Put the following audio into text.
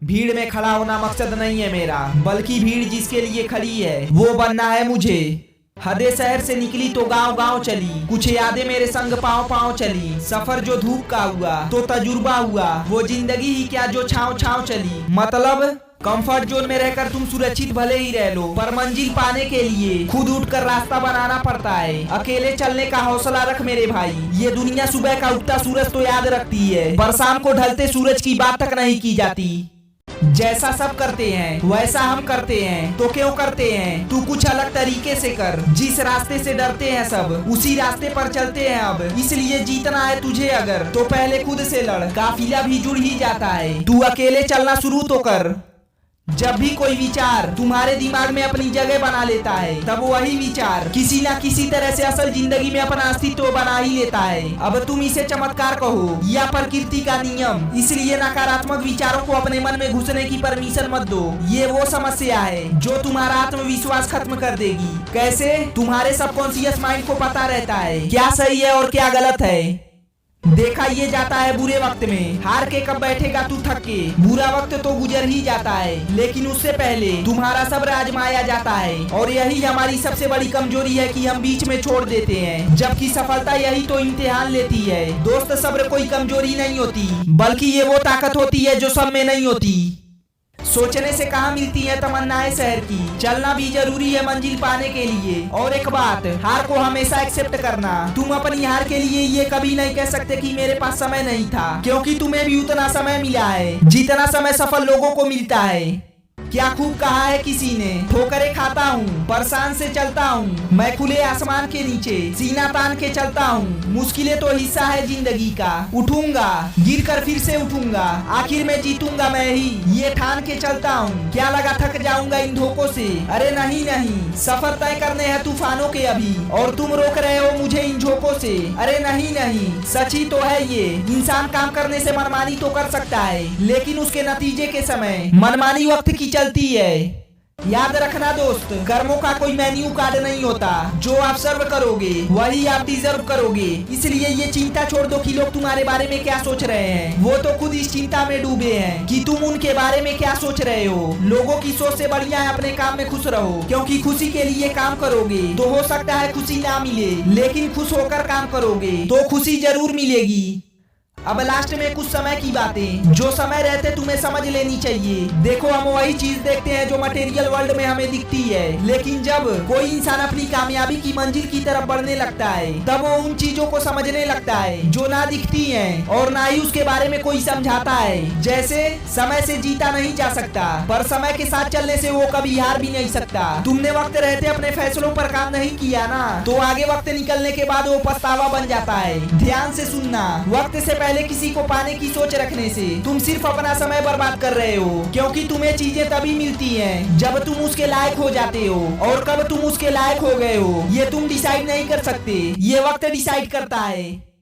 भीड़ में खड़ा होना मकसद नहीं है मेरा, बल्कि भीड़ जिसके लिए खड़ी है वो बनना है मुझे। हदे शहर से निकली तो गांव गांव चली, कुछ यादें मेरे संग पाँव पाँव चली। सफर जो धूप का हुआ तो तजुर्बा हुआ, वो जिंदगी ही क्या जो छाँव छाँव चली। मतलब कंफर्ट जोन में रहकर तुम सुरक्षित भले ही रह लो, पर मंजिल पाने के लिए खुद उठकर रास्ता बनाना पड़ता है। अकेले चलने का हौसला रख मेरे भाई, ये दुनिया सुबह का उगता सूरज तो याद रखती है, पर शाम को ढलते सूरज की बात तक नहीं की जाती। जैसा सब करते हैं वैसा हम करते हैं, तो क्यों करते हैं? तू कुछ अलग तरीके से कर। जिस रास्ते से डरते हैं सब उसी रास्ते पर चलते हैं अब, इसलिए जीतना है तुझे अगर तो पहले खुद से लड़, काफिला भी जुड़ ही जाता है। तू अकेले चलना शुरू तो कर। जब भी कोई विचार तुम्हारे दिमाग में अपनी जगह बना लेता है, तब वही विचार किसी न किसी तरह से असल जिंदगी में अपना अस्तित्व बना ही लेता है। अब तुम इसे चमत्कार कहो या प्रकृति का नियम, इसलिए नकारात्मक विचारों को अपने मन में घुसने की परमिशन मत दो। ये वो समस्या है जो तुम्हारा आत्मविश्वास खत्म कर देगी। कैसे? तुम्हारे सबकॉन्शियस माइंड को पता रहता है क्या सही है और क्या गलत है। देखा ये जाता है बुरे वक्त में, हार के कब बैठेगा तू थक के। बुरा वक्त तो गुजर ही जाता है, लेकिन उससे पहले तुम्हारा सब्र आजमाया जाता है। और यही हमारी सबसे बड़ी कमजोरी है कि हम बीच में छोड़ देते हैं, जबकि सफलता यही तो इम्तिहान लेती है। दोस्त, सब्र कोई कमजोरी नहीं होती, बल्कि ये वो ताकत होती है जो सब में नहीं होती। सोचने से कहाँ मिलती है तमन्नाएं शहर की, चलना भी जरूरी है मंजिल पाने के लिए। और एक बात, हार को हमेशा एक्सेप्ट करना। तुम अपनी हार के लिए ये कभी नहीं कह सकते कि मेरे पास समय नहीं था, क्योंकि तुम्हें भी उतना समय मिला है जितना समय सफल लोगों को मिलता है। क्या खूब कहा है किसी ने, ठोकरें खाता हूँ परेशान से चलता हूँ, मैं खुले आसमान के नीचे सीना तान के चलता हूँ। मुश्किलें तो हिस्सा है जिंदगी का, उठूंगा गिरकर फिर से उठूंगा, आखिर में जीतूंगा मैं ही, ये ठान के चलता हूँ। क्या लगा थक जाऊंगा इन धोखों से? अरे नहीं नहीं, सफर तय करने हैं तूफानों के अभी, और तुम रोक रहे हो मुझे इन झोंकों से। अरे नहीं नहीं, सच ही तो है ये, इंसान काम करने से मनमानी तो कर सकता है, लेकिन उसके नतीजे के समय मनमानी वक्त की चलती है। याद रखना दोस्त, कर्मों का कोई मेन्यू कार्ड नहीं होता, जो आप सर्व करोगे वही आप डिजर्व करोगे। इसलिए ये चिंता छोड़ दो कि लोग तुम्हारे बारे में क्या सोच रहे हैं, वो तो खुद इस चिंता में डूबे हैं कि तुम उनके बारे में क्या सोच रहे हो। लोगों की सोच से बढ़िया है अपने काम में खुश रहो, क्योंकि खुशी के लिए काम करोगे तो हो सकता है खुशी ना मिले, लेकिन खुश होकर काम करोगे तो खुशी जरूर मिलेगी। अब लास्ट में कुछ समय की बातें जो समय रहते तुम्हें समझ लेनी चाहिए। देखो, हम वही चीज देखते हैं जो मटेरियल वर्ल्ड में हमें दिखती है, लेकिन जब कोई इंसान अपनी कामयाबी की मंजिल की तरफ बढ़ने लगता है, तब वो उन चीजों को समझने लगता है जो ना दिखती हैं और ना ही उसके बारे में कोई समझाता है। जैसे समय से जीता नहीं जा सकता, पर समय के साथ चलने से वो कभी हार भी नहीं सकता। तुमने वक्त रहते अपने फैसलों पर काम नहीं किया ना, तो आगे वक्त निकलने के बाद वो पछतावा बन जाता है। ध्यान से सुनना, वक्त से पहले किसी को पाने की सोच रखने से तुम सिर्फ अपना समय बर्बाद कर रहे हो, क्योंकि तुम्हें चीजें तभी मिलती हैं जब तुम उसके लायक हो जाते हो, और कब तुम उसके लायक हो गए हो ये तुम डिसाइड नहीं कर सकते, ये वक्त डिसाइड करता है।